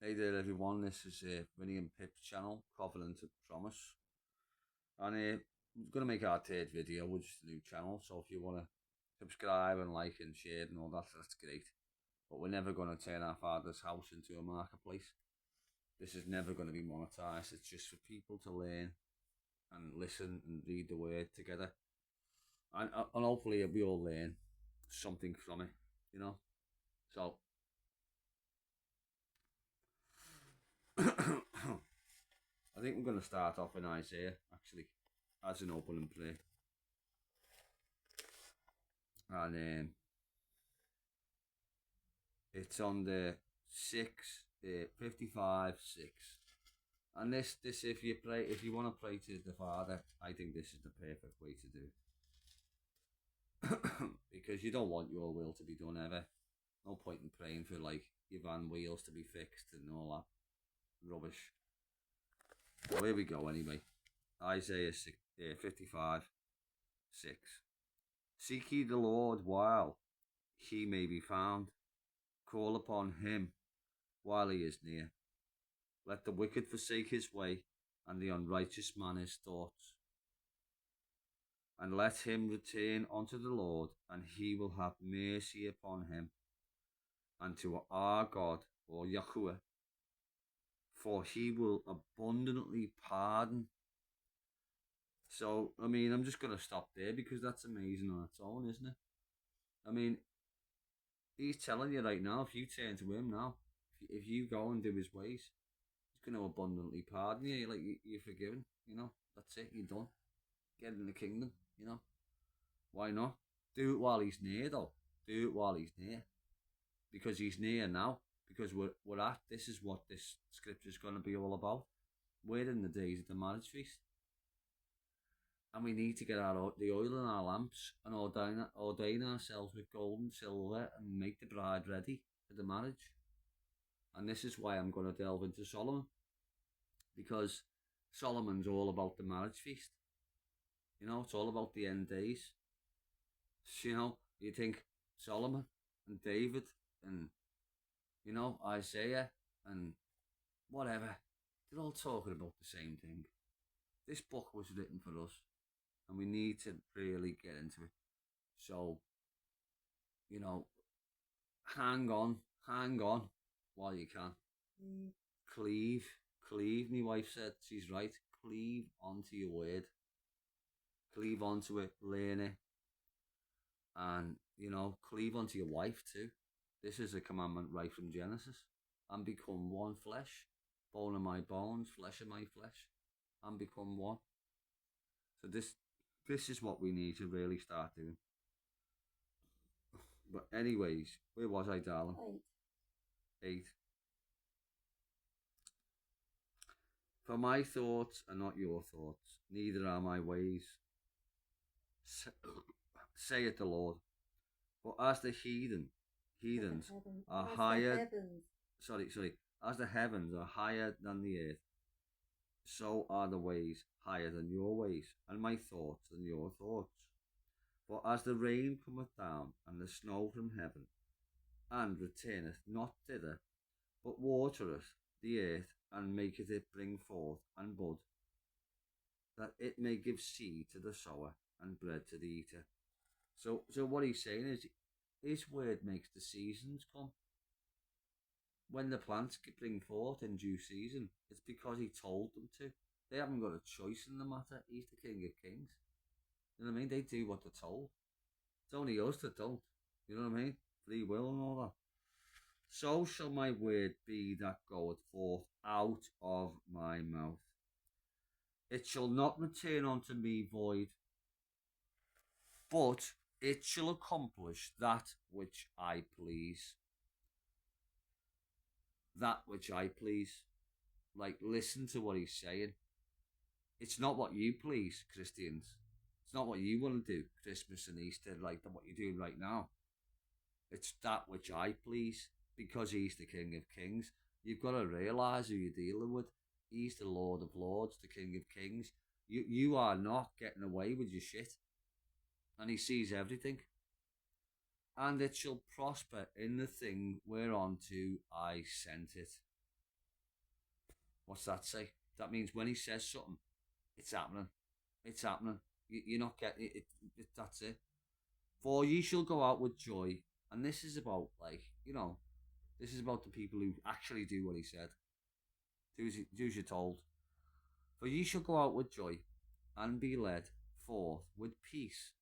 Hey there, everyone. This is Vinny and Pip's channel, Covenant of Promise. And we're going to make our third video with just a new channel. So if you want to subscribe and like and share and all that, that's great. But we're never going to turn our father's house into a marketplace. This is never going to be monetized. It's just for people to learn and listen and read the word together. And hopefully we all learn something from it, you know. So I think we're going to start off in Isaiah, actually, as an opening prayer. And it's on the 55:6. And this, if you want to pray to the Father, I think this is the perfect way to do it. Because you don't want your will to be done ever. No point in praying for like your van wheels to be fixed and all that rubbish. So here we go anyway. Isaiah 55:6. Seek ye the Lord while he may be found. Call upon him while he is near. Let the wicked forsake his way, and the unrighteous man his thoughts. And let him return unto the Lord, and he will have mercy upon him, and to our God, or Yahuwah, for he will abundantly pardon. So, I mean, I'm just going to stop there because that's amazing on its own, isn't it? I mean, he's telling you right now, if you turn to him now, if you go and do his ways, he's going to abundantly pardon you. Like, you're forgiven, you know. That's it, you're done. Get in the kingdom, you know. Why not? Do it while he's near, though. Do it while he's near. Because he's near now. Because this is what this scripture is going to be all about. We're in the days of the marriage feast. And we need to get the oil in our lamps and ordain ourselves with gold and silver and make the bride ready for the marriage. And this is why I'm going to delve into Solomon. Because Solomon's all about the marriage feast. You know, it's all about the end days. You know, you think Solomon and David and, you know, Isaiah and whatever, they're all talking about the same thing. This book was written for us, and we need to really get into it. So, you know, hang on while you can. Cleave, my wife said, she's right, cleave onto your word. Cleave onto it, learn it. And, you know, cleave onto your wife too. This is a commandment right from Genesis. And become one flesh, bone of my bones, flesh of my flesh, and become one. So this is what we need to really start doing. But anyways, where was I, darling? 8. For my thoughts are not your thoughts, neither are my ways, saith the Lord. But as the heathens are higher. Sorry. As the heavens are higher than the earth, so are the ways higher than your ways, and my thoughts than your thoughts. For as the rain cometh down, and the snow from heaven, and returneth not thither, but watereth the earth, and maketh it bring forth and bud, that it may give seed to the sower and bread to the eater. So what he's saying is, his word makes the seasons come. When the plants bring forth in due season, it's because he told them to. They haven't got a choice in the matter. He's the King of Kings. You know what I mean? They do what they're told. It's only us that don't. You know what I mean? Free will and all that. So shall my word be that goeth forth out of my mouth. It shall not return unto me void, but it shall accomplish that which I please. That which I please. Like, listen to what he's saying. It's not what you please, Christians. It's not what you want to do, Christmas and Easter, like what you're doing right now. It's that which I please, because he's the King of Kings. You've got to realise who you're dealing with. He's the Lord of Lords, the King of Kings. You are not getting away with your shit. And he sees everything. And it shall prosper in the thing whereunto I sent it. What's that say? That means when he says something, it's happening. It's happening. You're not getting it. That's it. For ye shall go out with joy. And this is about, like, this is about the people who actually do what he said. Do as you're told. For ye shall go out with joy and be led forth with peace.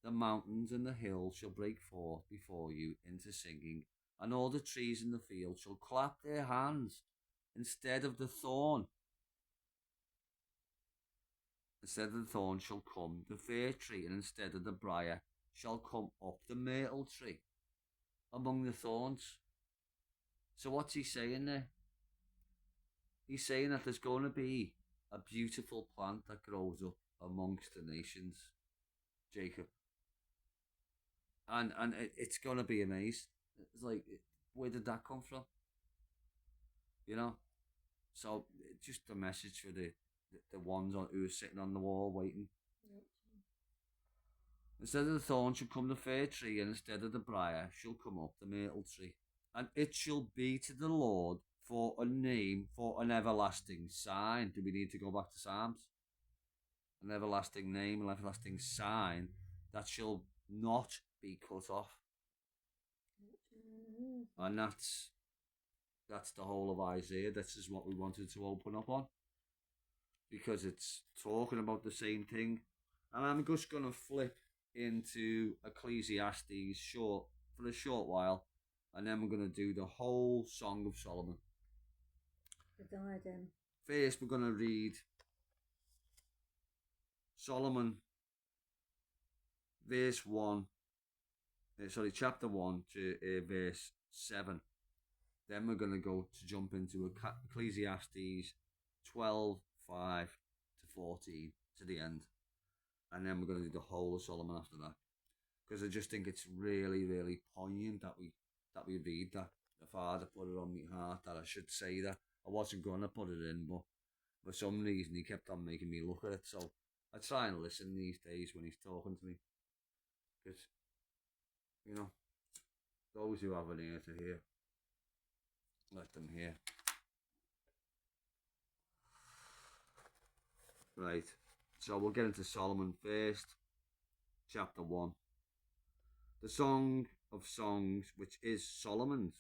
The mountains and the hills shall break forth before you into singing, and all the trees in the field shall clap their hands. Instead of the thorn, shall come the fir tree, and instead of the briar shall come up the myrtle tree among the thorns. So what's he saying there? He's saying that there's going to be a beautiful plant that grows up amongst the nations, Jacob. And it's going to be amazing. It's like, where did that come from? So just a message for the ones who are sitting on the wall waiting. Yep. Instead of the thorn shall come the fir tree, and instead of the briar shall come up the myrtle tree. And it shall be to the Lord for a name, for an everlasting sign. Do we need to go back to Psalms? An everlasting name, an everlasting sign that shall not be cut off. And that's the whole of Isaiah. This is what we wanted to open up on, because it's talking about the same thing. And I'm just going to flip into Ecclesiastes for a short while, and then we're going to do the whole Song of Solomon. The diadem. First, we're going to read Solomon, chapter 1 to verse 7. Then we're going to jump into Ecclesiastes 12:5 to 14 to the end. And then we're going to do the whole of Solomon after that. Because I just think it's really, really poignant that we read that. The Father put it on my heart that I should say that. I wasn't going to put it in, but for some reason he kept on making me look at it. So I try and listen these days when he's talking to me. Because, those who have an ear to hear, let them hear. Right, so we'll get into Solomon first, chapter 1. The Song of Songs, which is Solomon's.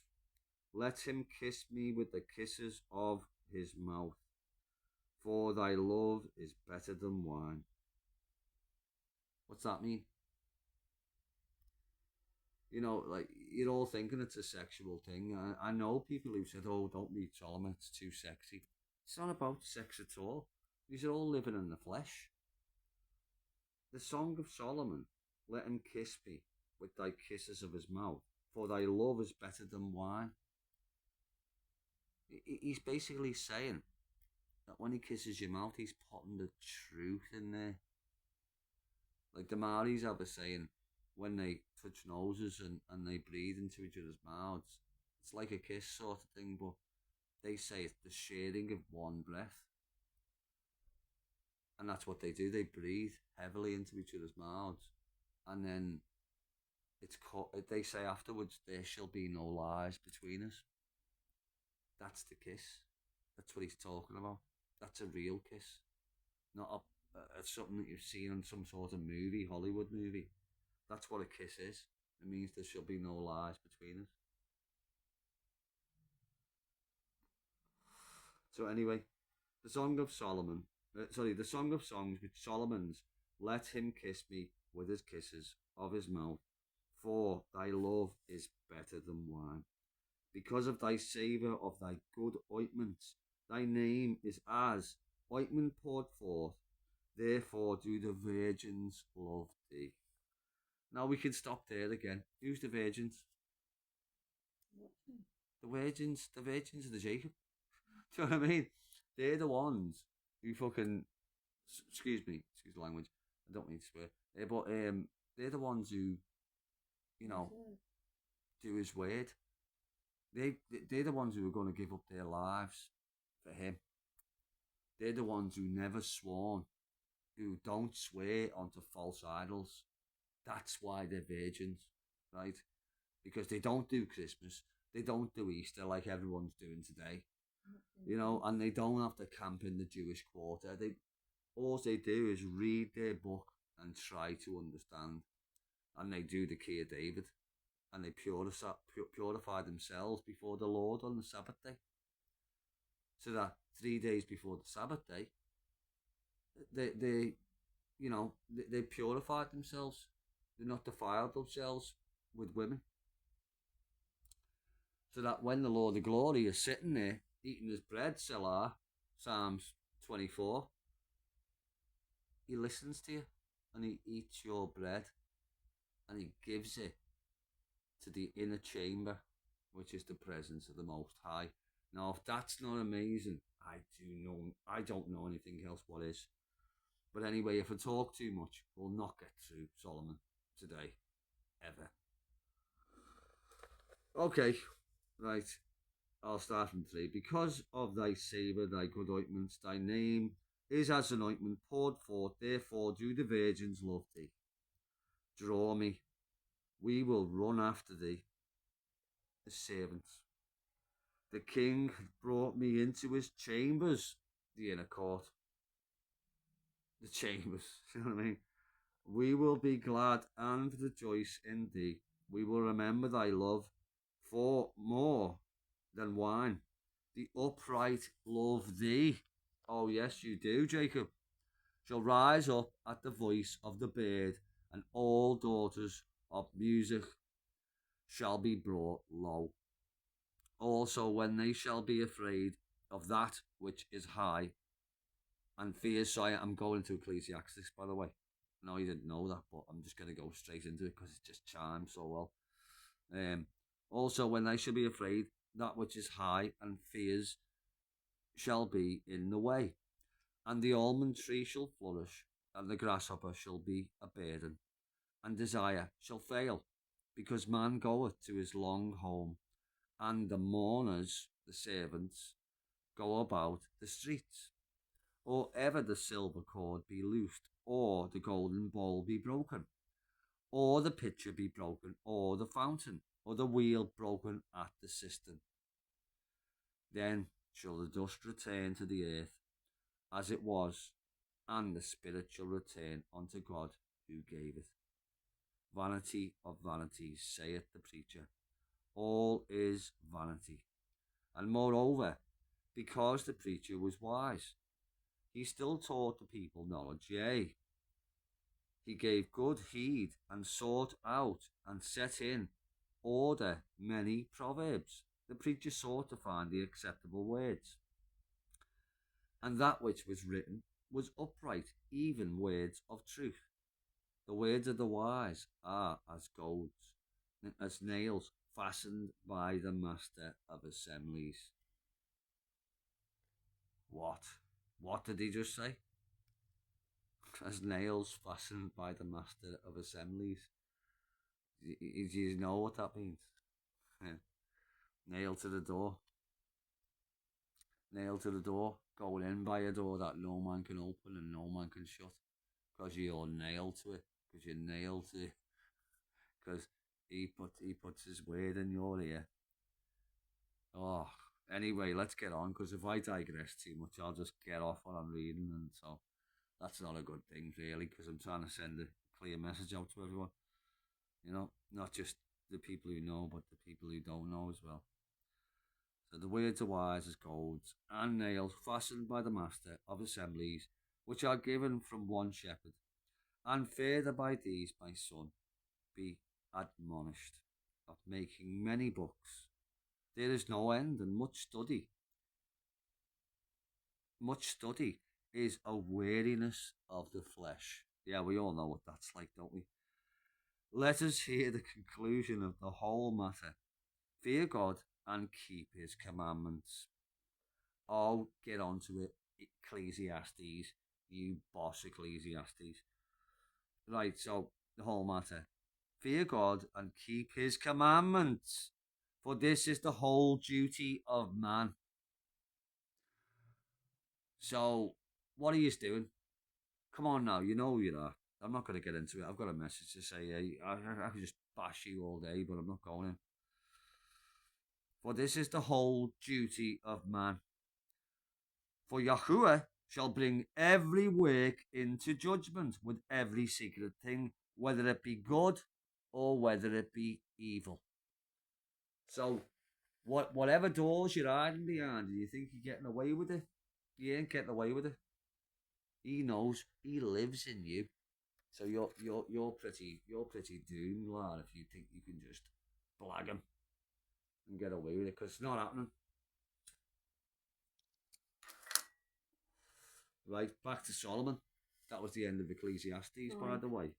Let him kiss me with the kisses of his mouth, for thy love is better than wine. What's that mean? Like, you're all thinking it's a sexual thing. I know people who said, oh, don't read Solomon, it's too sexy. It's not about sex at all. These are all living in the flesh. The Song of Solomon, let him kiss me with thy kisses of his mouth, for thy love is better than wine. He's basically saying that when he kisses your mouth, he's putting the truth in there. Like the Maoris have a saying, when they touch noses and they breathe into each other's mouths, it's like a kiss sort of thing, but they say it's the sharing of one breath. And that's what they do. They breathe heavily into each other's mouths. And then they say afterwards, there shall be no lies between us. That's the kiss. That's what he's talking about. That's a real kiss. Not something that you've seen in some sort of movie, Hollywood movie. That's what a kiss is. It means there shall be no lies between us. So anyway, the Song of Solomon, the Song of Songs, which Solomon's, let him kiss me with his kisses of his mouth, for thy love is better than wine. Because of thy savour of thy good ointments, thy name is as ointment poured forth, therefore do the virgins love thee. Now we can stop there again. Who's the virgins? The virgins are the Jacob. Do you know what I mean? They're the ones who fucking, excuse the language, I don't mean to swear, but they're the ones who, do his word. They're the ones who are going to give up their lives for him. They're the ones who never sworn, who don't swear onto false idols. That's why they're virgins, right? Because they don't do Christmas, they don't do Easter like everyone's doing today. you know, and they don't have to camp in the Jewish quarter. All they do is read their book and try to understand, and they do the key of David, and they purify themselves before the Lord on the Sabbath day, so that 3 days before the Sabbath day, they you know, they purified themselves. They're not defiled themselves with women. So that when the Lord of Glory is sitting there eating his bread, Selah, Psalms 24, he listens to you and he eats your bread and he gives it to the inner chamber, which is the presence of the Most High. Now, if that's not amazing, I don't know anything else what is. But anyway, if I talk too much, we'll not get through Solomon today, ever. Okay, right. I'll start from 3. Because of thy savour, thy good ointments, thy name is as an ointment poured forth. Therefore do the virgins love thee. Draw me, we will run after thee, as servants. The king hath brought me into his chambers, the inner court. The chambers, you know what I mean? We will be glad and rejoice in thee. We will remember thy love for more than wine. The upright love thee. Oh, yes, you do, Jacob. Shall rise up at the voice of the bird, and all daughters of music shall be brought low. Also, when they shall be afraid of that which is high, and fears. So I'm going to Ecclesiastes, by the way. No, you didn't know that, but I'm just going to go straight into it because it just chimes so well. Also, when they shall be afraid, that which is high and fears shall be in the way. And the almond tree shall flourish, and the grasshopper shall be a burden, and desire shall fail, because man goeth to his long home, and the mourners, the servants, go about the streets. Or ever the silver cord be loosed, or the golden bowl be broken, or the pitcher be broken, or the fountain, or the wheel broken at the cistern. Then shall the dust return to the earth as it was, and the spirit shall return unto God who gave it. Vanity of vanities, saith the preacher. All is vanity. And moreover, because the preacher was wise, he still taught the people knowledge, yea, he gave good heed and sought out and set in order many proverbs. The preacher sought to find the acceptable words. And that which was written was upright, even words of truth. The words of the wise are as golds, as nails fastened by the master of assemblies. What? What did he just say? As nails fastened by the master of assemblies. Do you know what that means? Nail to the door. Nail to the door. Going in by a door that no man can open and no man can shut. Because you're nailed to it. Because you're nailed to it. Because he puts his word in your ear. Oh, anyway, let's get on. Because if I digress too much, I'll just get off what I'm reading. And so that's not a good thing, really. Because I'm trying to send a clear message out to everyone. You know, not just the people who know, but the people who don't know as well. So the words are wise as golds, and nails fastened by the master of assemblies, which are given from one shepherd. And further by these, my son, be admonished, of making many books. There is no end, and much study. Much study is a weariness of the flesh. Yeah, we all know what that's like, don't we? Let us hear the conclusion of the whole matter. Fear God and keep his commandments. Oh, get onto it, Ecclesiastes, you boss Ecclesiastes. Right, so the whole matter. Fear God and keep his commandments, for this is the whole duty of man. So, what are you doing? Come on now, you know who you are. I'm not going to get into it. I've got a message to say. Hey, I could just bash you all day, but I'm not going in. For this is the whole duty of man, For Yahuwah shall bring every work into judgment with every secret thing, whether it be good or whether it be evil. So, whatever doors you're hiding behind, and you think you're getting away with it, you ain't getting away with it. He knows. He lives in you. So you're pretty doomed, lad, if you think you can just blag him and get away with it, because it's not happening. Right, back to Solomon. That was the end of Ecclesiastes, by the way.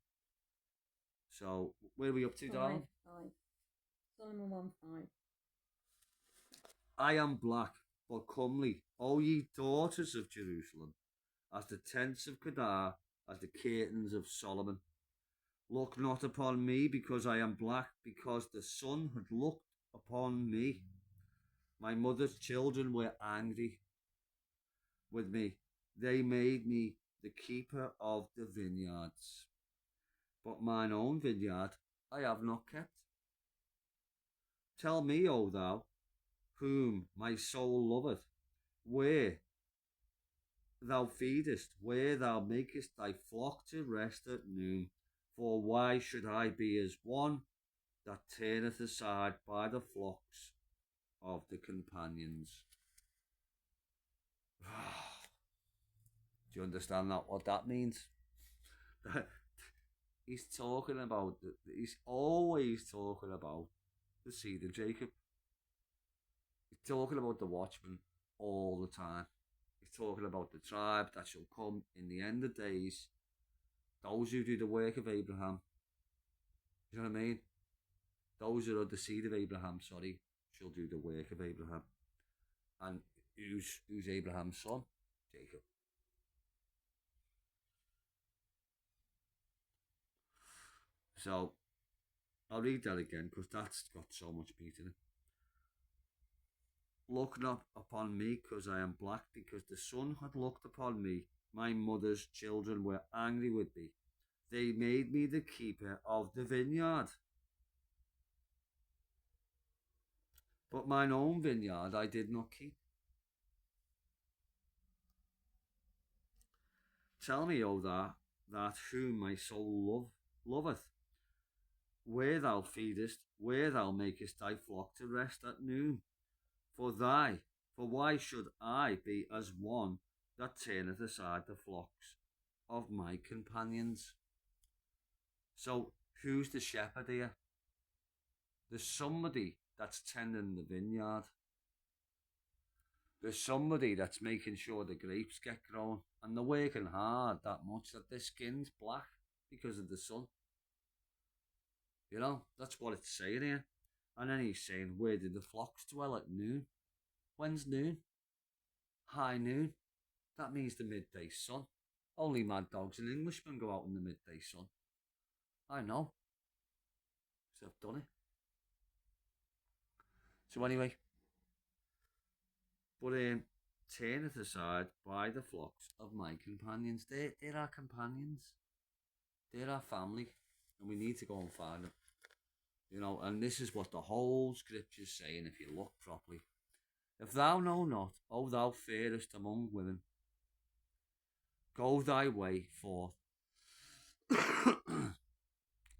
So, where are we up to, darling? 5. Solomon 1:5. I am black, but comely, O ye daughters of Jerusalem, as the tents of Kedar, as the curtains of Solomon. Look not upon me, because I am black, because the sun had looked upon me. My mother's children were angry with me. They made me the keeper of the vineyards. But mine own vineyard I have not kept. Tell me, O thou, whom my soul loveth, where thou feedest, where thou makest thy flock to rest at noon. For why should I be as one that turneth aside by the flocks of the companions? Do you understand that? What that means? He's talking about, he's always talking about the seed of Jacob. He's talking about the watchman all the time. He's talking about the tribe that shall come in the end of days. Those who do the work of Abraham. You know what I mean? Those who are the seed of Abraham, shall do the work of Abraham. And who's Abraham's son? Jacob. So, I'll read that again, because that's got so much meat in it. Look not upon me, because I am black, because the sun had looked upon me. My mother's children were angry with me. They made me the keeper of the vineyard. But mine own vineyard I did not keep. Tell me, O that whom my soul loveth, where thou feedest, where thou makest thy flock to rest at noon. For why should I be as one that turneth aside the flocks of my companions? So, who's the shepherd here? There's somebody that's tending the vineyard. There's somebody that's making sure the grapes get grown, and they're working hard that much that their skin's black because of the sun. You know, that's what it's saying here. And then he's saying, where did the flocks dwell at noon? When's noon? High noon. That means the midday sun. Only mad dogs and Englishmen go out in the midday sun. I know. So I've done it. So anyway, but turneth aside by the flocks of my companions. They're our companions. They're our family. And we need to go and find them. You know, and this is what the whole scripture's saying if you look properly. If thou know not, O thou fairest among women, go thy way forth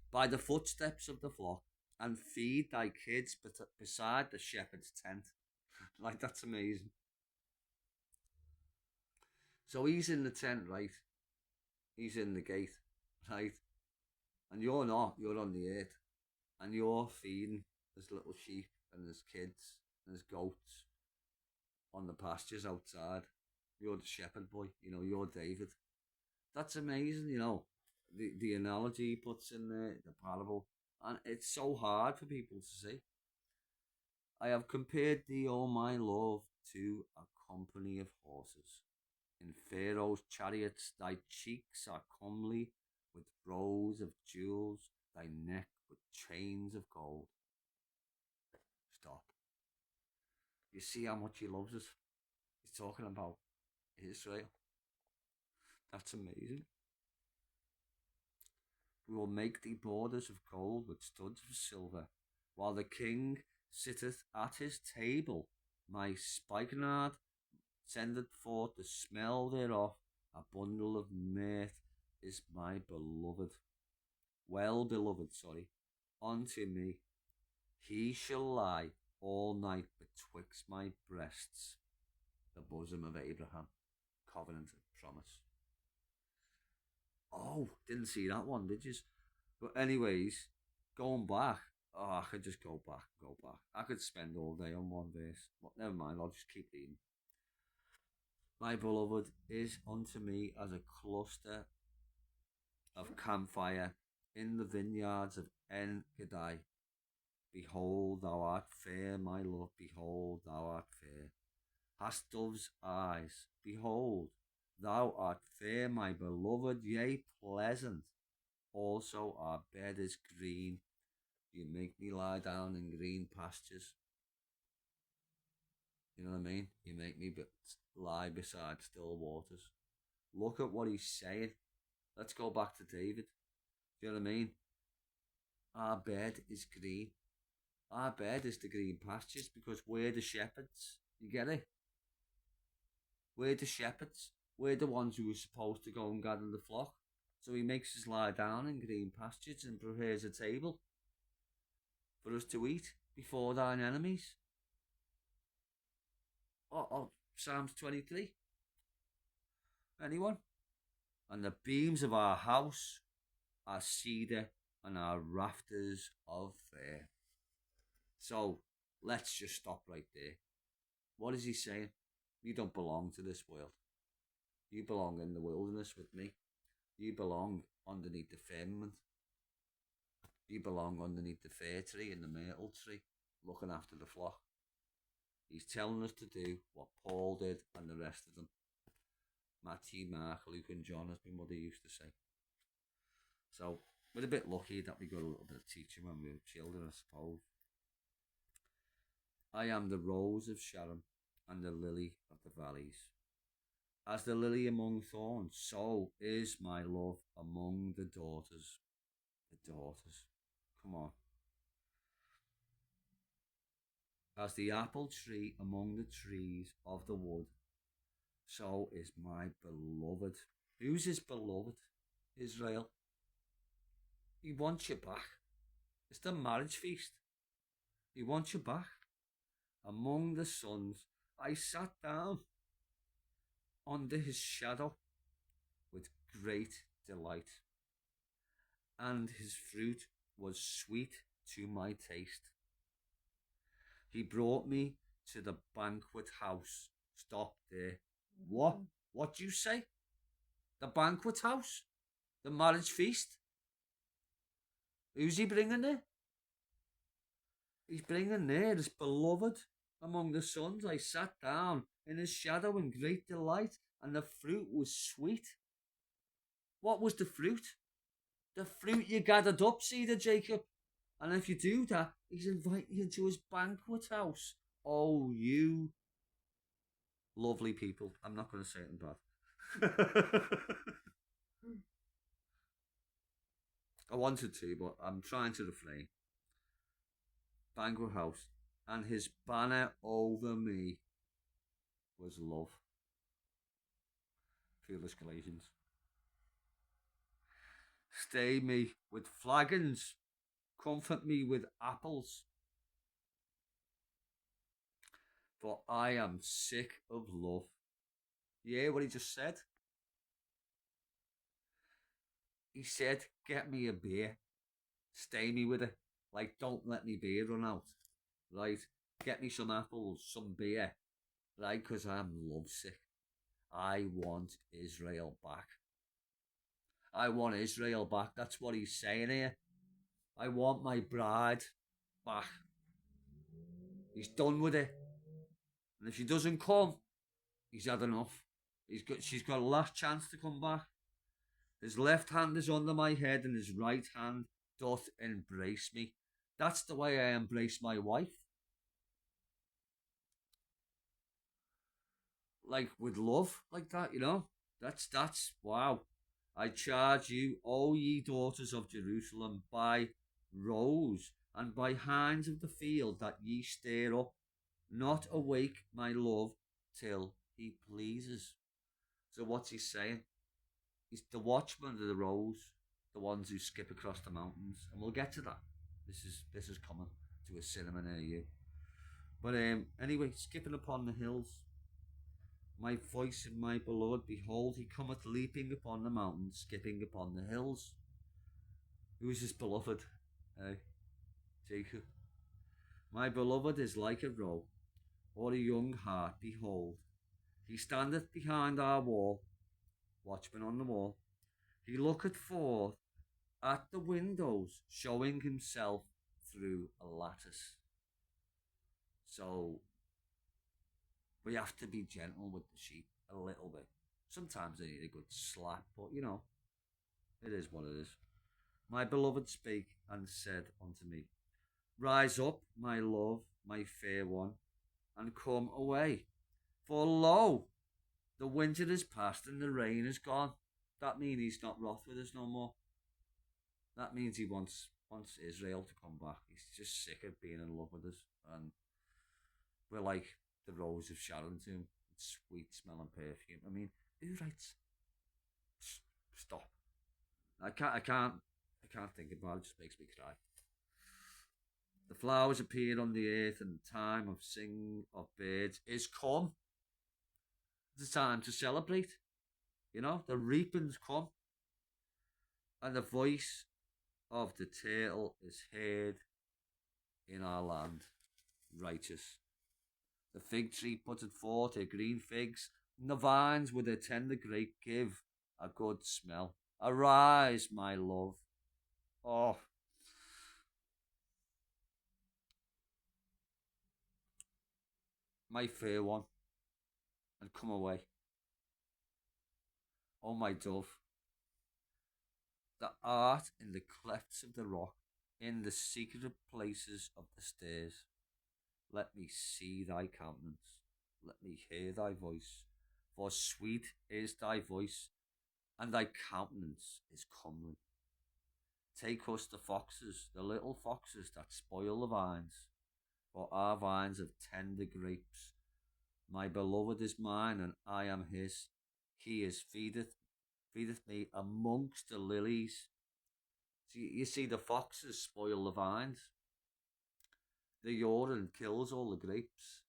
by the footsteps of the flock, and feed thy kids beside the shepherd's tent. Like, that's amazing. So he's in the tent, right? He's in the gate, right? And you're not, you're on the earth. And you're feeding his little sheep and his kids and his goats on the pastures outside. You're the shepherd boy, you know, you're David. That's amazing, you know. The analogy he puts in there, the parable. And it's so hard for people to see. I have compared thee, O my love, to a company of horses. In Pharaoh's chariots thy cheeks are comely, with rows of jewels, thy neck with chains of gold. Stop. You see how much he loves us? He's talking about Israel. That's amazing. We will make thee borders of gold with studs of silver, while the king sitteth at his table. My spikenard sendeth forth the smell thereof, a bundle of mirth is my beloved. Well beloved, unto me. He shall lie all night betwixt my breasts, the bosom of Abraham, covenant of promise. Oh, didn't see that one, did you? But anyways, going back, I could just go back. I could spend all day on one verse, but never mind, I'll just keep reading. My beloved is unto me as a cluster of camphire in the vineyards of En Gedi. Behold, thou art fair, my love, behold, thou art fair. Hast dove's eyes, behold, thou art fair, my beloved, yea, pleasant. Also our bed is green. You make me lie down in green pastures. You know what I mean? You make me lie beside still waters. Look at what he's saying. Let's go back to David. Do you know what I mean? Our bed is green. Our bed is the green pastures because we're the shepherds. You get it? We're the shepherds. We're the ones who are supposed to go and gather the flock. So he makes us lie down in green pastures and prepares a table for us to eat before thine enemies. Oh, Psalms 23. Anyone? And the beams of our house are cedar and our rafters of fir. So let's just stop right there. What is he saying? You don't belong to this world. You belong in the wilderness with me. You belong underneath the firmament. You belong underneath the fir tree and the myrtle tree, looking after the flock. He's telling us to do what Paul did and the rest of them. Matthew, Mark, Luke and John, as my mother used to say. So we're a bit lucky that we got a little bit of teaching when we were children, I suppose. I am the rose of Sharon and the lily of the valleys. As the lily among thorns, so is my love among the daughters. The daughters. Come on. As the apple tree among the trees of the wood, so is my beloved. Who's his beloved? Israel. He wants you back. It's the marriage feast. He wants you back. Among the sons, I sat down under his shadow with great delight, and his fruit was sweet to my taste. He brought me to the banquet house. Stop there. What? What do you say? The banquet house? The marriage feast? Who's he bringing there? He's bringing there his beloved among the sons. I sat down in his shadow in great delight, and the fruit was sweet. What was the fruit? The fruit you gathered up, Cedar Jacob. And if you do that, he's inviting you to his banquet house. Oh, you lovely people. I'm not going to say it in bad. I wanted to, but I'm trying to refrain. Banquet house. And his banner over me was love. Foolish Galatians. Stay me with flagons. Comfort me with apples. For I am sick of love. You hear what he just said? He said, get me a beer. Stay me with it. Like, don't let me beer run out. Right? Get me some apples, some beer. Right? Because I'm lovesick. I want Israel back. I want Israel back. That's what he's saying here. I want my bride back. He's done with it. And if she doesn't come, he's had enough. She's got a last chance to come back. His left hand is under my head and his right hand doth embrace me. That's the way I embrace my wife. Like with love, like that, you know. That's wow. I charge you, O ye daughters of Jerusalem, by roes and by hinds of the field, that ye stir up, not awake my love till he pleases. So what's he saying? He's the watchman of the rows, the ones who skip across the mountains, and we'll get to that. This is coming to a cinema near you. But anyway, skipping upon the hills, my voice and my beloved, behold, he cometh leaping upon the mountains, skipping upon the hills. Who is his beloved? Jacob. My beloved is like a roe, or a young hart, behold. He standeth behind our wall, watchman on the wall. He looketh forth at the windows, showing himself through a lattice. So we have to be gentle with the sheep a little bit. Sometimes they need a good slap, but it is what it is. My beloved spake and said unto me, Rise up, my love, my fair one, and come away. For lo, the winter is past and the rain is gone. That means he's not wroth with us no more. That means he wants Israel to come back. He's just sick of being in love with us. And we're like the rose of Sharon to him. It's sweet smelling perfume. I mean, who writes? Stop. I can't think about it. It just makes me cry. The flowers appeared on the earth, and the time of singing of birds is come. It's a time to celebrate. The reaping's come. And the voice of the turtle is heard in our land, righteous. The fig tree putteth forth her green figs, and the vines with their tender grape give a good smell. Arise, my love. Oh. My fair one, and come away. Oh, my dove, that art in the clefts of the rock, in the secret places of the stairs. Let me see thy countenance, let me hear thy voice, for sweet is thy voice, and thy countenance is comely. Take us the foxes, the little foxes that spoil the vines, for our vines of tender grapes. My beloved is mine, and I am his. He feedeth me amongst the lilies. You see, the foxes spoil the vines. The urine kills all the grapes.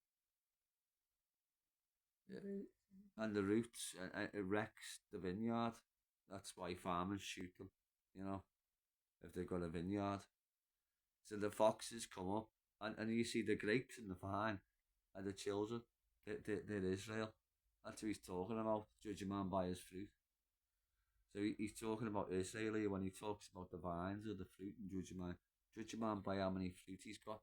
And the roots, it wrecks the vineyard. That's why farmers shoot them, if they've got a vineyard. So the foxes come up, and you see the grapes in the vine, and the children, they're Israel. That's who he's talking about, judge a man by his fruit. So he's talking about Israel here when he talks about the vines or the fruit, and judge a man by how many fruit he's got.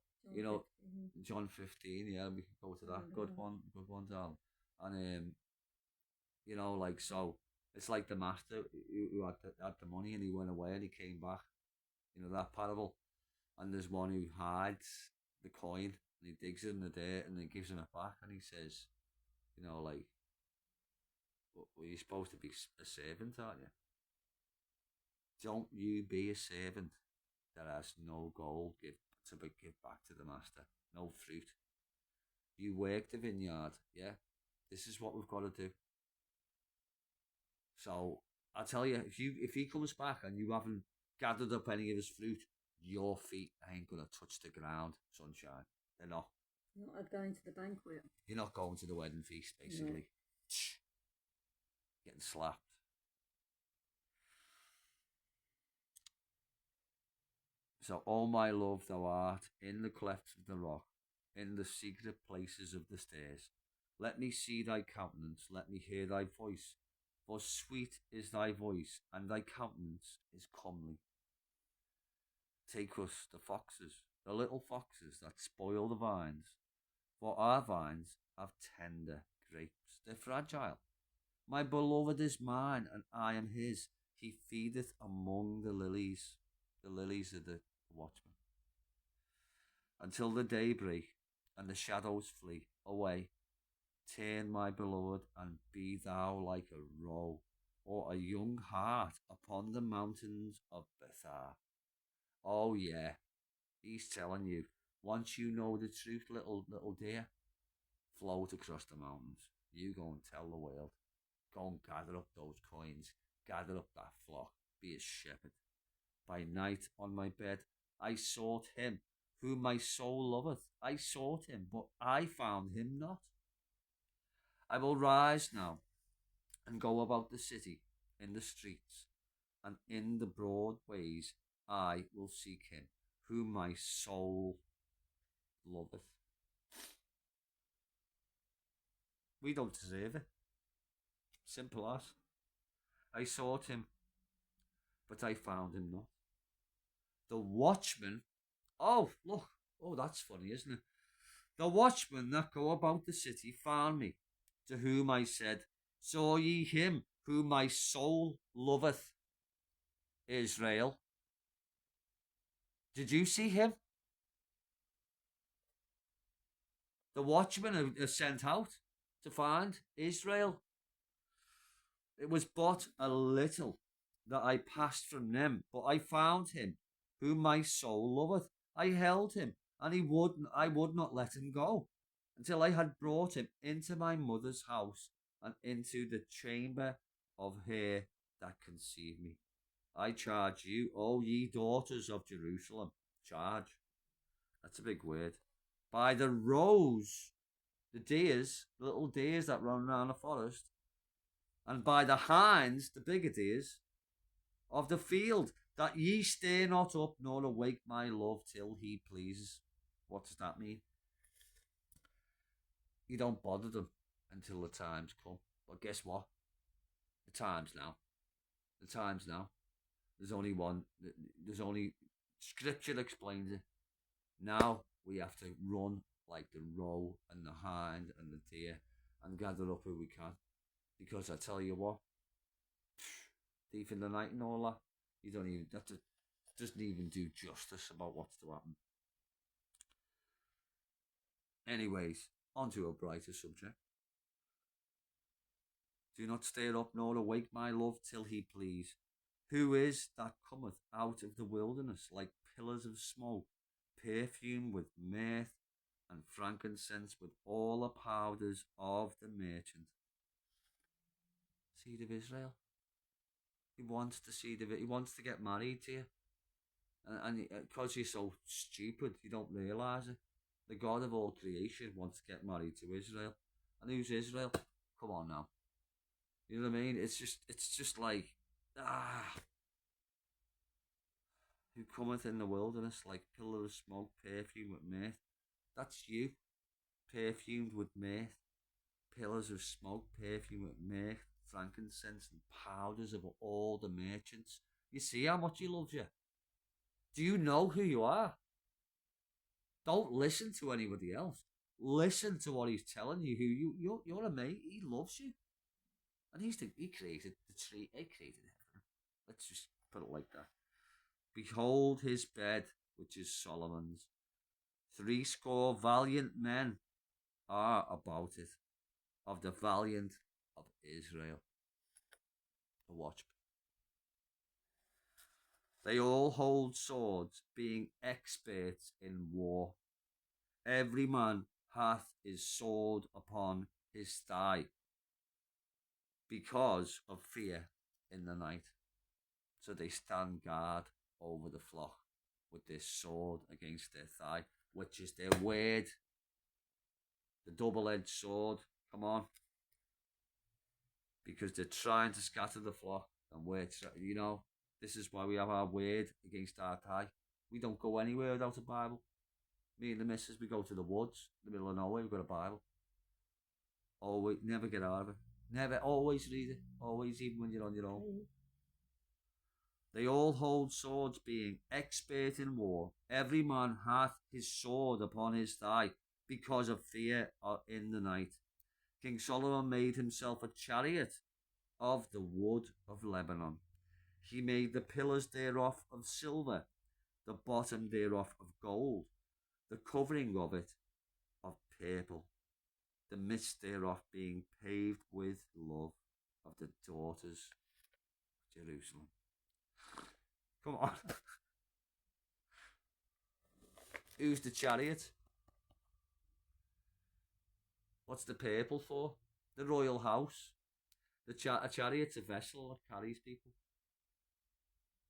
John 15, yeah, we can go to that. Good one, Dal. And so it's like the master who had the money, and he went away and he came back. That parable. And there's one who hides the coin, and he digs it in the dirt, and then gives him it back, and he says, well, you're supposed to be a servant, aren't you? Don't you be a servant that has no gold give back to the master, no fruit. You work the vineyard, yeah? This is what we've got to do. So I tell you, if he comes back and you haven't gathered up any of his fruit, your feet ain't gonna touch the ground, sunshine. They're not. You're not going to the banquet. You're not going to the wedding feast, basically. No. Getting slapped. So, oh my love, thou art in the clefts of the rock, in the secret places of the stairs. Let me see thy countenance, let me hear thy voice. For sweet is thy voice, and thy countenance is comely. Take us the foxes, the little foxes that spoil the vines, for our vines have tender grapes. They're fragile. My beloved is mine, and I am his. He feedeth among the lilies. The lilies are the watchmen. Until the day break, and the shadows flee away. Turn, my beloved, and be thou like a roe, or a young hart upon the mountains of Bethar. Oh yeah, he's telling you, once you know the truth, little dear, float across the mountains. You go and tell the world. Go and gather up those coins. Gather up that flock. Be a shepherd. By night on my bed, I sought him, whom my soul loveth. I sought him, but I found him not. I will rise now and go about the city, in the streets, and in the broad ways I will seek him, whom my soul loveth. We don't deserve it. Simple as. I sought him, but I found him not. The watchmen, oh, look, oh, that's funny, isn't it? The watchmen that go about the city found me, to whom I said, saw ye him whom my soul loveth, Israel? Did you see him? The watchmen are sent out to find Israel. It was but a little that I passed from them, but I found him whom my soul loveth. I held him, and I would not let him go, until I had brought him into my mother's house, and into the chamber of her that conceived me. I charge you, O ye daughters of Jerusalem. Charge. That's a big word. By the roes, the deers, the little deers that run around the forest, and by the hinds, the bigger deers, of the field, that ye stir not up nor awake my love till he pleases. What does that mean? You don't bother them until the times come. But guess what? The time's now. The time's now. There's only one. There's only scripture explains it. Now we have to run like the roe and the hind and the deer and gather up who we can. Because I tell you what, deep in the night and all that, you don't even that doesn't even do justice about what's to happen. Anyways, on to a brighter subject. Do not stir up nor awake my love till he please. Who is that cometh out of the wilderness like pillars of smoke, perfumed with mirth and frankincense, with all the powders of the merchant? Seed of Israel. He wants the seed of it. He wants to get married to you. And because you're so stupid, you don't realise it. The God of all creation wants to get married to Israel. And who's Israel? Come on now. You know what I mean? It's just like, who cometh in the wilderness like pillar of smoke, perfumed with mirth. That's you, perfumed with mirth. Pillars of smoke, perfumed with mirth, frankincense and powders of all the merchants. You see how much he loves you. Do you know who you are? Don't listen to anybody else. Listen to what he's telling you. You're a mate. He loves you, and he created the tree. He created heaven. Let's just put it like that. Behold his bed, which is Solomon's. 80 valiant men are about it, of the valiant of Israel. The watchman. They all hold swords, being experts in war. Every man hath his sword upon his thigh, because of fear in the night. So they stand guard over the flock with this sword against their thigh, which is their word. The double-edged sword, come on. Because they're trying to scatter the flock, and this is why we have our word against our thigh. We don't go anywhere without a Bible. Me and the missus, we go to the woods, in the middle of nowhere, we've got a Bible. Always, never get out of it. Never, always read it. Always, even when you're on your own. They all hold swords, being expert in war. Every man hath his sword upon his thigh, because of fear in the night. King Solomon made himself a chariot of the wood of Lebanon. He made the pillars thereof of silver, the bottom thereof of gold, the covering of it of purple, the midst thereof being paved with love of the daughters of Jerusalem. Come on. Who's the chariot? What's the purple for? The royal house. A chariot's a vessel that carries people.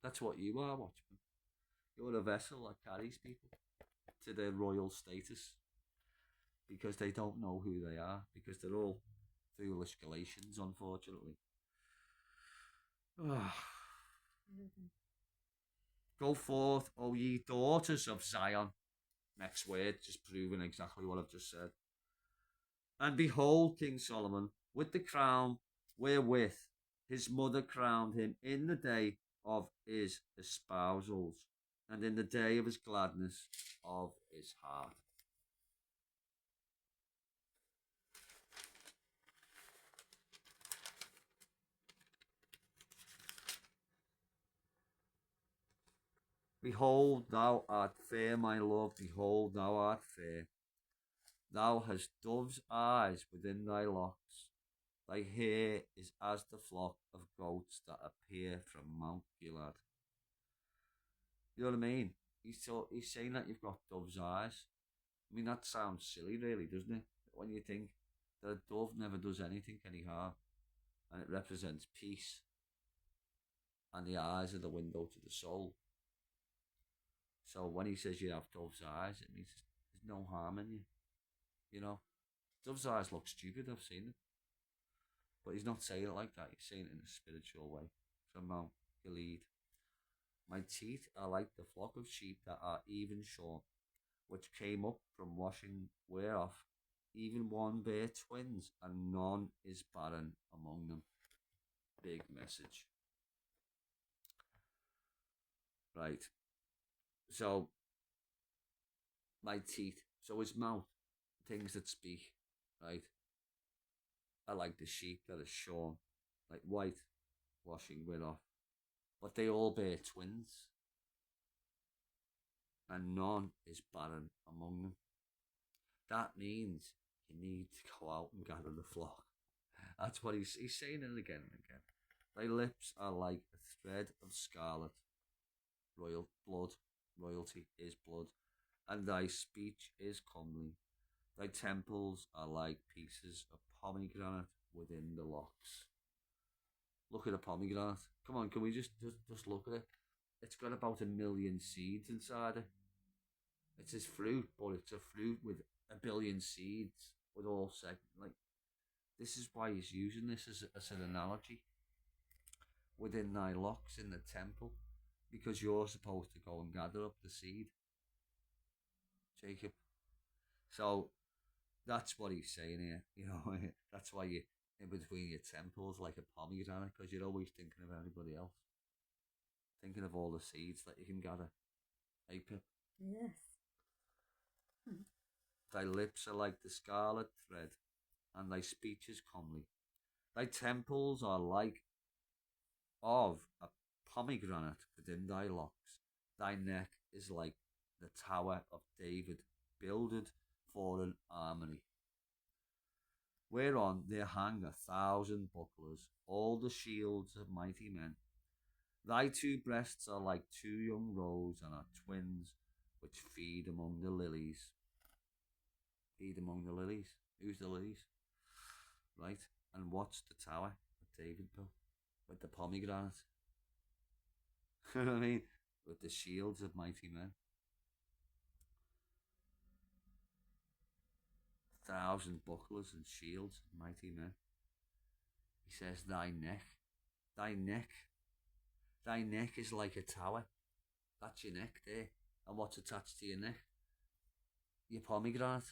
That's what you are, Watchman. You're a vessel that carries people to their royal status because they don't know who they are, because they're all foolish Galatians, unfortunately. Go forth, O ye daughters of Zion. Next word, just proving exactly what I've just said. And behold, King Solomon, with the crown wherewith his mother crowned him in the day of his espousals, and in the day of his gladness of his heart. Behold, thou art fair, my love, behold, thou art fair. Thou hast dove's eyes within thy locks. Thy hair is as the flock of goats that appear from Mount Gilead. You know what I mean? He's saying that you've got dove's eyes. I mean, that sounds silly, really, doesn't it? When you think that a dove never does anything any harm, and it represents peace, and the eyes are the window to the soul. So when he says you have dove's eyes, it means there's no harm in you. You know, dove's eyes look stupid. I've seen them, but he's not saying it like that. He's saying it in a spiritual way. From Mount Gilead. My teeth are like the flock of sheep that are even shorn, which came up from washing whereof even one bear twins, and none is barren among them. Big message. Right. So, my teeth. So his mouth. Things that speak. Right. I like the sheep that are shorn, like white, washing whereof. But they all bear twins, and none is barren among them. That means you need to go out and gather the flock. That's what he's saying it again and again. Thy lips are like a thread of scarlet. Royal blood, royalty is blood, and thy speech is comely. Thy temples are like pieces of pomegranate within the locks. Look at a pomegranate. Come on, can we just look at it? It's got about 1 million seeds inside it. It's his fruit, but it's a fruit with 1 billion seeds with all like. This is why he's using this as an analogy. Within thy locks in the temple, because you're supposed to go and gather up the seed, Jacob. So that's what he's saying here. You know, that's why you in between your temples like a pomegranate, because you're always thinking of everybody else, thinking of all the seeds that you can gather. Hey, Pip. Yes. Thy lips are like the scarlet thread, and thy speech is comely. Thy temples are like of a pomegranate within thy locks. Thy neck is like the tower of David, builded for an armory, whereon there hang 1,000 bucklers, all the shields of mighty men. Thy two breasts are like 2 young roes, and are twins, which feed among the lilies. Feed among the lilies. Who's the lilies? Right. And what's the tower that David built? With the pomegranate. You know what I mean? With the shields of mighty men. 1,000 bucklers and shields of mighty men. He says, thy neck. Thy neck. Thy neck is like a tower. That's your neck there. And what's attached to your neck? Your pomegranate.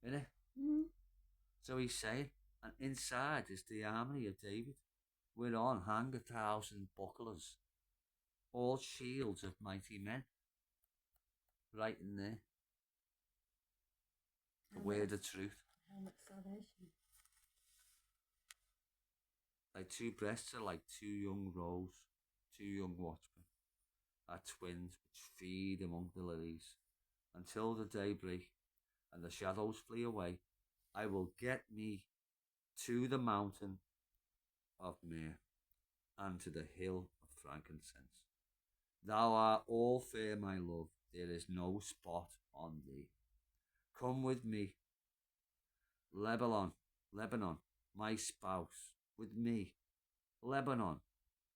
Innit? Mm. So he's saying, and inside is the armory of David, whereon hang 1,000 bucklers, all shields of mighty men. Right in there. The word of truth. Helmet salvation. Thy two breasts are like 2 young roes, 2 young watchmen, are twins which feed among the lilies, until the day break and the shadows flee away. I will get me to the mountain of myrrh, and to the hill of frankincense. Thou art all fair, my love, there is no spot on thee. Come with me, Lebanon, Lebanon, my spouse, with me. Lebanon,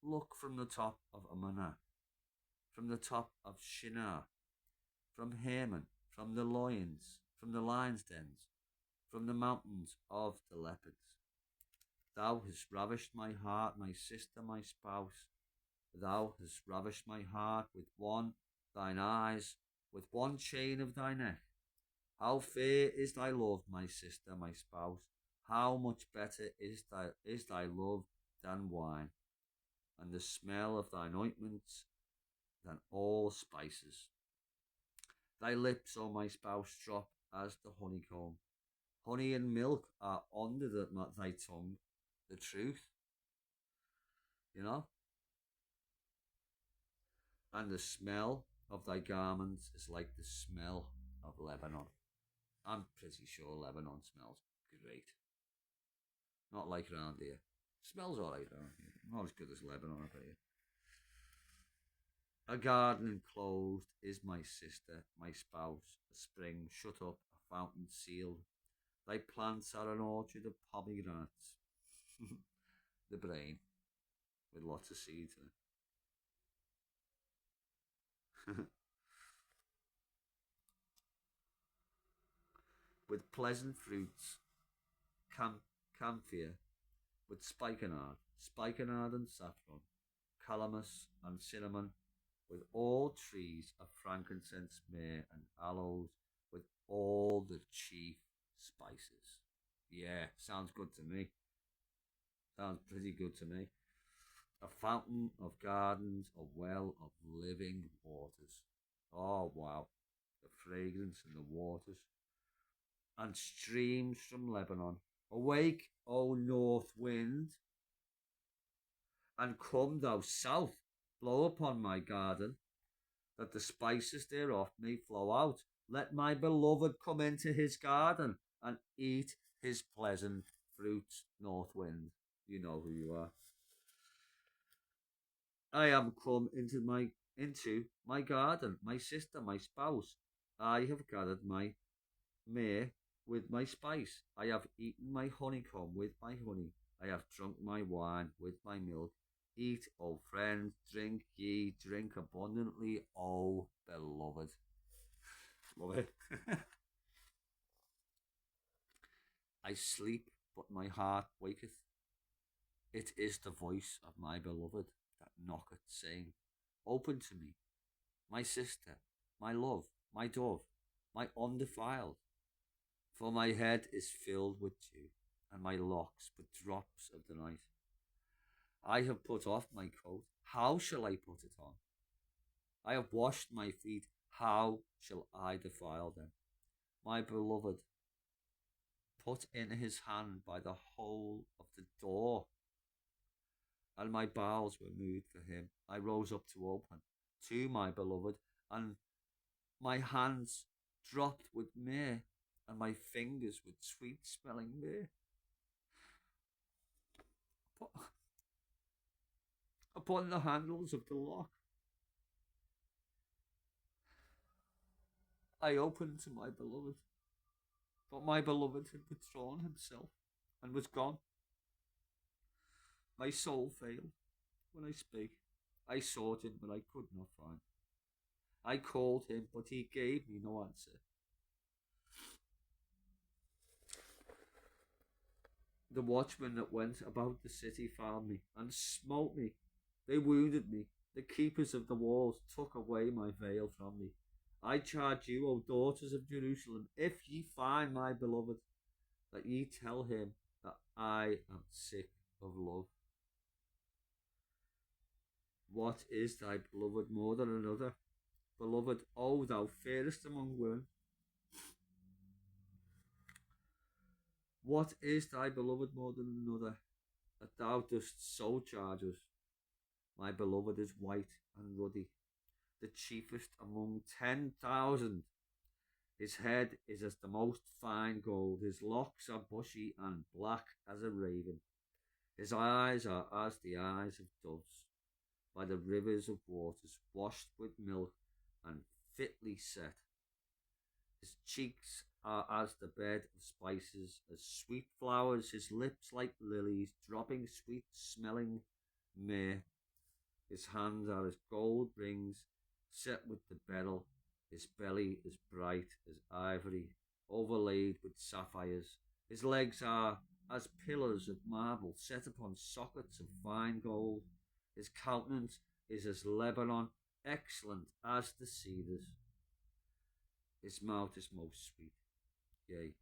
look from the top of Amanah, from the top of Shinar, from Hermon, from the lions, from the lions' dens, from the mountains of the leopards. Thou hast ravished my heart, my sister, my spouse. Thou hast ravished my heart with one thine eyes, with one chain of thy neck. How fair is thy love, my sister, my spouse. How much better is thy love than wine, and the smell of thine ointments than all spices. Thy lips, O my spouse, drop as the honeycomb. Honey and milk are under thy tongue, the truth, and the smell of thy garments is like the smell of Lebanon. I'm pretty sure Lebanon smells great. Not like around here. Smells alright around here. Not as good as Lebanon, I bet you. A garden enclosed is my sister, my spouse, a spring shut up, a fountain sealed. Thy plants are an orchard of pomegranates. The brain, with lots of seeds in it. With pleasant fruits, camphor, with spikenard and saffron, calamus and cinnamon, with all trees of frankincense, myrrh, and aloes, with all the chief spices. Yeah, sounds good to me. Sounds pretty good to me. A fountain of gardens, a well of living waters. Oh, wow. The fragrance in the waters. And streams from Lebanon. Awake, O north wind, and come thou south, blow upon my garden, that the spices thereof may flow out. Let my beloved come into his garden and eat his pleasant fruits, north wind. You know who you are. I am come into my garden, my sister, my spouse. I have gathered my myrrh with my spice. I have eaten my honeycomb with my honey. I have drunk my wine with my milk. Eat, O friend, drink ye, drink abundantly, O beloved. Love it. I sleep, but my heart waketh. It is the voice of my beloved that knocketh, saying, Open to me, my sister, my love, my dove, my undefiled. For my head is filled with dew, and my locks with drops of the night. I have put off my coat. How shall I put it on? I have washed my feet. How shall I defile them? My beloved put in his hand by the hole of the door, and my bowels were moved for him. I rose up to open to my beloved, and my hands dropped with myrrh, and my fingers with sweet-smelling myrrh. Upon the handles of the lock, I opened to my beloved, but my beloved had withdrawn himself and was gone. My soul failed when I spake. I sought him, but I could not find. I called him, but he gave me no answer. The watchmen that went about the city found me and smote me. They wounded me. The keepers of the walls took away my veil from me. I charge you, O daughters of Jerusalem, if ye find my beloved, that ye tell him that I am sick of love. What is thy beloved more than another? Beloved, O thou fairest among women. What is thy beloved more than another, that thou dost so charge us? My beloved is white and ruddy, the chiefest among 10,000. His head is as the most fine gold. His locks are bushy and black as a raven. His eyes are as the eyes of doves, by the rivers of waters, washed with milk and fitly set. His cheeks are as the bed of spices, as sweet flowers, his lips like lilies, dropping sweet smelling myrrh. His hands are as gold rings set with the beryl. His belly is bright as ivory, overlaid with sapphires. His legs are as pillars of marble set upon sockets of fine gold. His countenance is as Lebanon, excellent as the cedars. His mouth is most sweet, yea,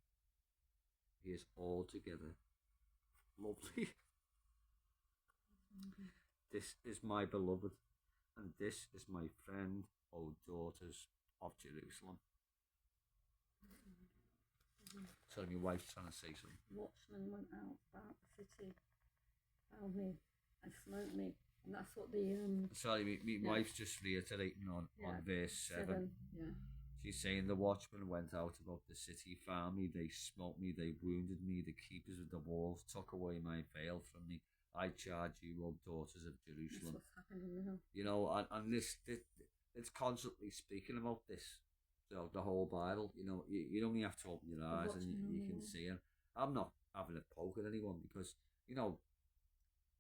he is altogether lovely. This is my beloved, and this is my friend, O daughters of Jerusalem. Sorry, my wife's trying to say something. Watchmen went out about the city, found me, and smote me. And that's what the Sorry, my yeah. wife's just reiterating on verse 7. Yeah. She's saying the watchmen went out about the city, found me, they smote me, they wounded me, the keepers of the walls took away my veil from me. I charge you, O daughters of Jerusalem. That's what's happening now. You know, and this it's constantly speaking about this. So the whole Bible, you know, you only have to open your eyes and you can see it. I'm not having a poke at anyone because, you know,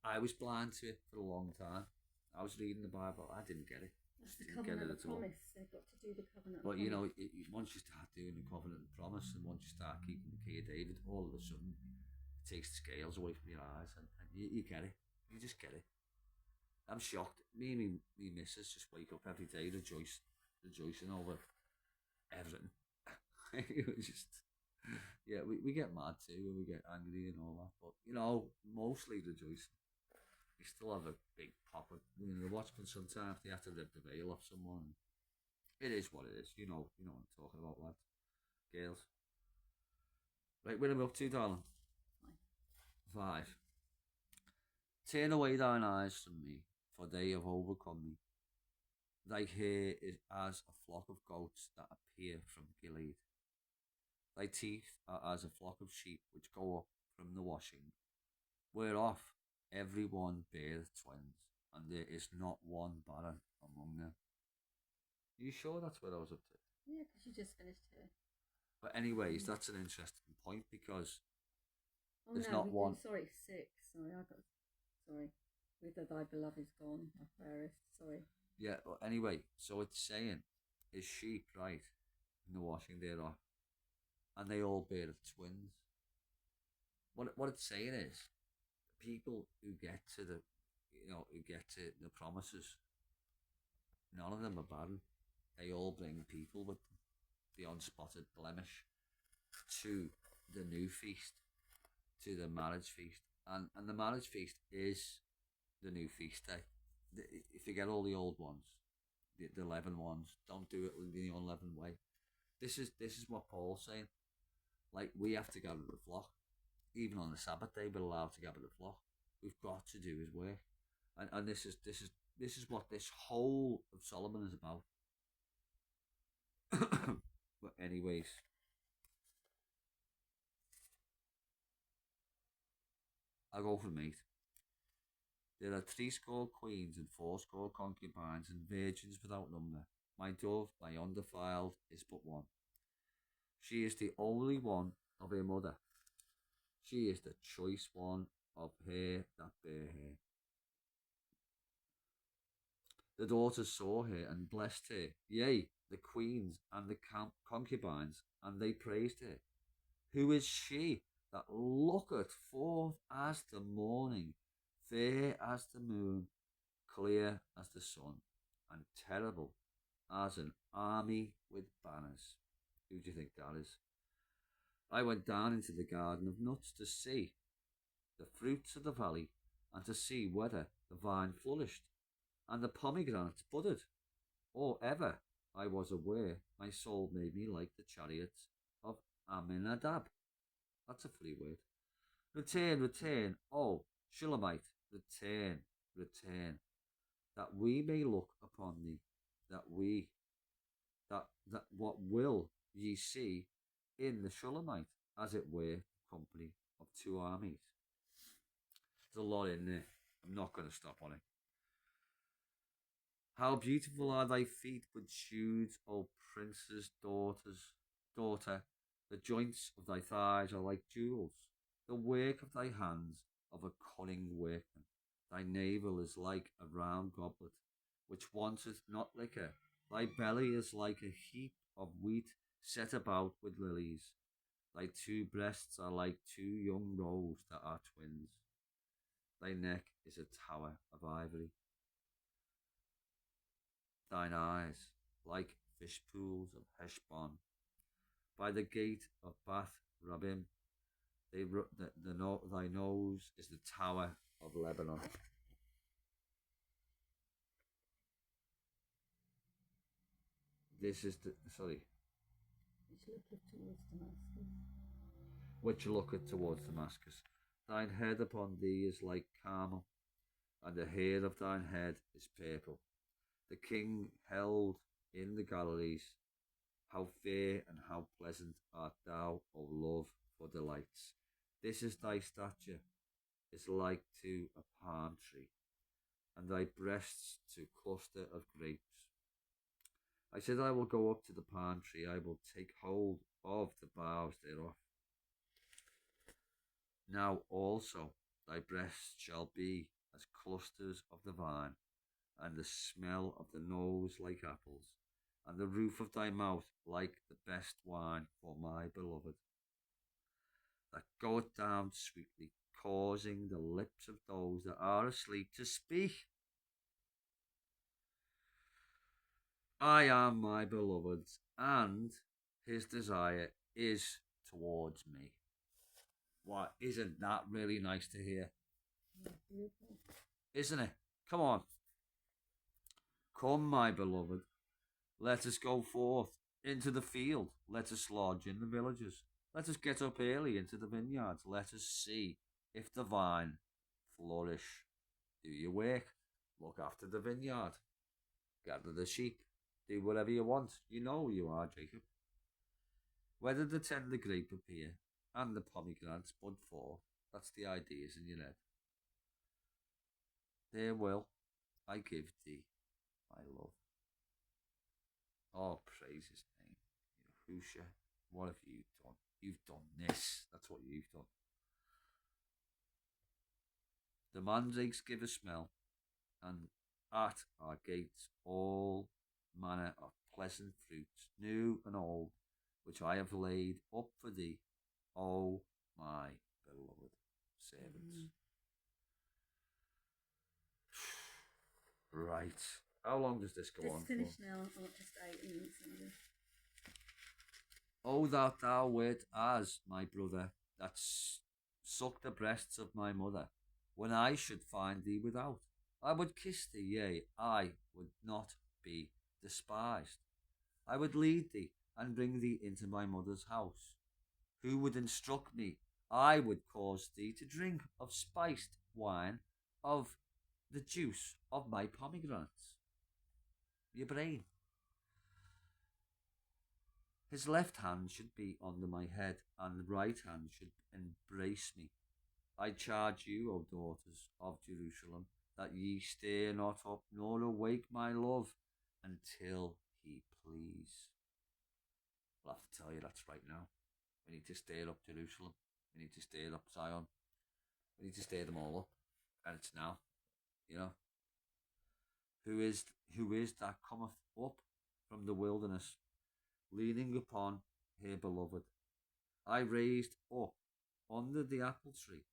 I was blind to it for a long time. I was reading the Bible, I didn't get it. That's the covenant of promise. They've got to do the covenant. But you know, once you start doing the covenant and promise, and once you start keeping the key of David, all of a sudden it takes the scales away from your eyes, and you get it. You just get it. I'm shocked. Me and me missus just wake up every day rejoicing over everything. It was just, yeah, we get mad too, and we get angry and all that. But you know, mostly rejoicing. You still have a big pop. You know, the watchmen sometimes they have to rip the veil off someone. It is what it is. You know what I'm talking about, lads. Girls. Right, where are we up to, darling? 5. Turn away thine eyes from me, for they have overcome me. Thy hair is as a flock of goats that appear from Gilead. Thy teeth are as a flock of sheep which go up from the washing, whereof every one beareth twins, and there is not one barren among them. Are you sure that's what I was up to? Yeah, because you just finished here. But anyways, that's an interesting point because there's not one. Sorry, 6. Sorry. Whither thy beloved is gone, my fairest. Sorry. Yeah, but anyway, so it's saying, is sheep, right, in the washing thereof, and they all bear twins. What it's saying is, people who get to the promises, none of them are barren. They all bring people with them, the unspotted blemish, to the new feast, to the marriage feast. And the marriage feast is the new feast day. If you get all the old ones, the leavened ones, don't do it in the unleavened way. This is what Paul's saying. Like, we have to gather the flock. Even on the Sabbath day, we're allowed to gather the flock. We've got to do his work. And this is what this whole of Solomon is about. But anyways, I'll go from 8. There are 60 queens and 80 concubines and virgins without number. My dove, my undefiled, is but one. She is the only one of her mother. She is the choice one of her that bear her. The daughters saw her and blessed her, yea, the queens and the concubines, and they praised her. Who is she that looketh forth as the morning, fair as the moon, clear as the sun, and terrible as an army with banners? Who do you think that is? I went down into the garden of nuts to see the fruits of the valley, and to see whether the vine flourished, and the pomegranates budded, or ever I was aware my soul made me like the chariots of Aminadab. That's a free word. Return, O Shulamite, return, that we may look upon thee, that what will ye see in the Shulamite, as it were, company of 2 armies. There's a lot in there. I'm not going to stop on it. How beautiful are thy feet with shoes, O prince's daughter. The joints of thy thighs are like jewels, the work of thy hands of a cunning workman. Thy navel is like a round goblet, which wanteth not liquor. Thy belly is like a heap of wheat set about with lilies. Thy two breasts are like two young roes that are twins. Thy neck is a tower of ivory. Thine eyes like fish pools of Heshbon. By the gate of Bath Rabbim, thy nose is the tower of Lebanon. This is the, sorry. Which looketh towards Damascus. Thine head upon thee is like Carmel, and the hair of thine head is purple. The king held in the galleries. How fair and how pleasant art thou, O love, for delights. This is thy stature, is like to a palm tree, and thy breasts to cluster of grapes. I said, I will go up to the palm tree, I will take hold of the boughs thereof. Now also thy breasts shall be as clusters of the vine, and the smell of the nose like apples, and the roof of thy mouth like the best wine for my beloved, that goeth down sweetly, causing the lips of those that are asleep to speak. I am my beloved's, and his desire is towards me. What, isn't that really nice to hear? Isn't it? Come on. Come, my beloved, let us go forth into the field. Let us lodge in the villages. Let us get up early into the vineyards. Let us see if the vine flourish. Do your work. Look after the vineyard. Gather the sheep. Do whatever you want. You know who you are, Jacob. Whether the tender grape appear and the pomegranates bud forth, that's the ideas in your head. There will I give thee my love. Oh, praise his name. Yahusha, what have you done? You've done this. That's what you've done. The mandrakes give a smell, and at our gates all manner of pleasant fruits, new and old, which I have laid up for thee, O my beloved servants. Right. How long does this go on? It's finished now. I'll just 8 minutes. Oh, that thou wert as my brother, that sucked the breasts of my mother, when I should find thee without. I would kiss thee, yea, I would not be despised. I would lead thee and bring thee into my mother's house. Who would instruct me? I would cause thee to drink of spiced wine, of the juice of my pomegranates. Your brain. His left hand should be under my head, and the right hand should embrace me. I charge you, O daughters of Jerusalem, that ye stir not up nor awake my love until he please. I'll have to tell you that's right now. We need to stir up Jerusalem. We need to stir up Zion. We need to stir them all up. And it's now. You know. Who is that cometh up from the wilderness, leaning upon her beloved? I raised up under the apple tree.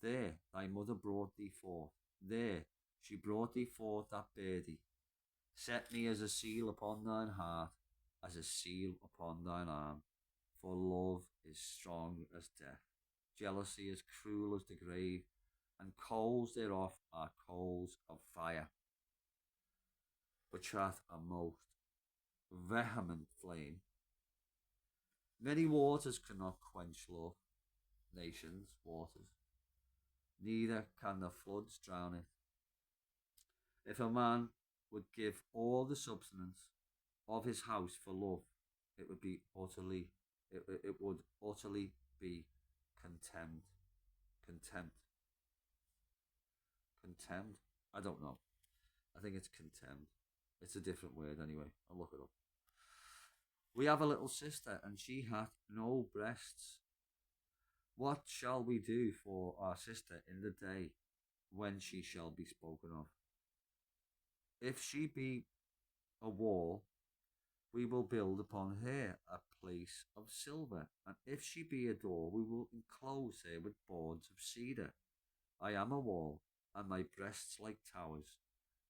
There thy mother brought thee forth. There she brought thee forth that birdie. Set me as a seal upon thine heart, as a seal upon thine arm. For love is strong as death. Jealousy is cruel as the grave, and coals thereof are coals of fire, which hath a most vehement flame. Many waters cannot quench love, nations, waters, neither can the floods drown it. If a man would give all the substance of his house for love, it would utterly be contemned. Contemned? I don't know. I think it's contemned. It's a different word anyway. I'll look it up. We have a little sister, and she hath no breasts. What shall we do for our sister in the day when she shall be spoken of? If she be a wall, we will build upon her a place of silver, and if she be a door, we will enclose her with boards of cedar. I am a wall, and my breasts like towers.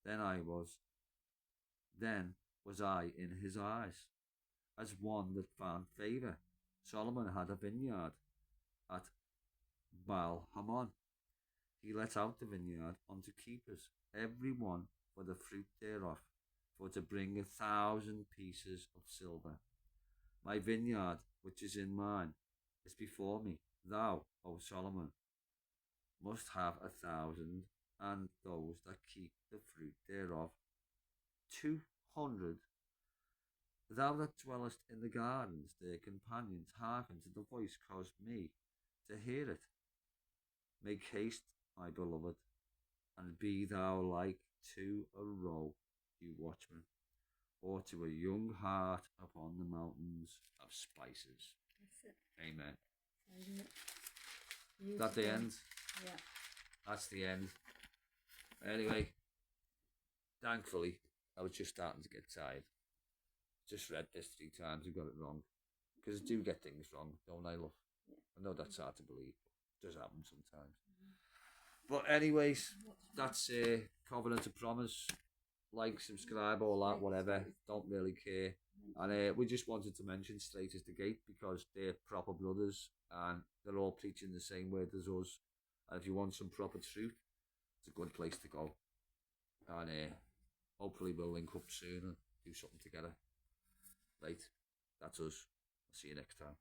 Then was I in his eyes, as one that found favour. Solomon had a vineyard at Baal Hamon. He let out the vineyard unto keepers, every one for the fruit thereof, for to bring 1,000 pieces of silver. My vineyard, which is in mine, is before me. Thou, O Solomon, must have 1,000, and those that keep the fruit thereof 200. Thou that dwellest in the gardens, their companions, hearken to the voice, cause me to hear it. Make haste, my beloved, and be thou like to a roe, you watchman, or to a young hart upon the mountains of spices. That's it. Amen. Beautiful. That the end? Yeah. That's the end. Anyway, thankfully, I was just starting to get tired. Just read this 3 times and got it wrong. Because I do get things wrong, don't I, love? Yeah. I know that's hard to believe, but it does happen sometimes. But anyways, that's Covenant of Promise. Like, subscribe, all that, whatever. Don't really care. And we just wanted to mention Straight as the Gate because they're proper brothers and they're all preaching the same word as us. And if you want some proper truth, it's a good place to go. And hopefully we'll link up soon and do something together. Right, that's us. I'll see you next time.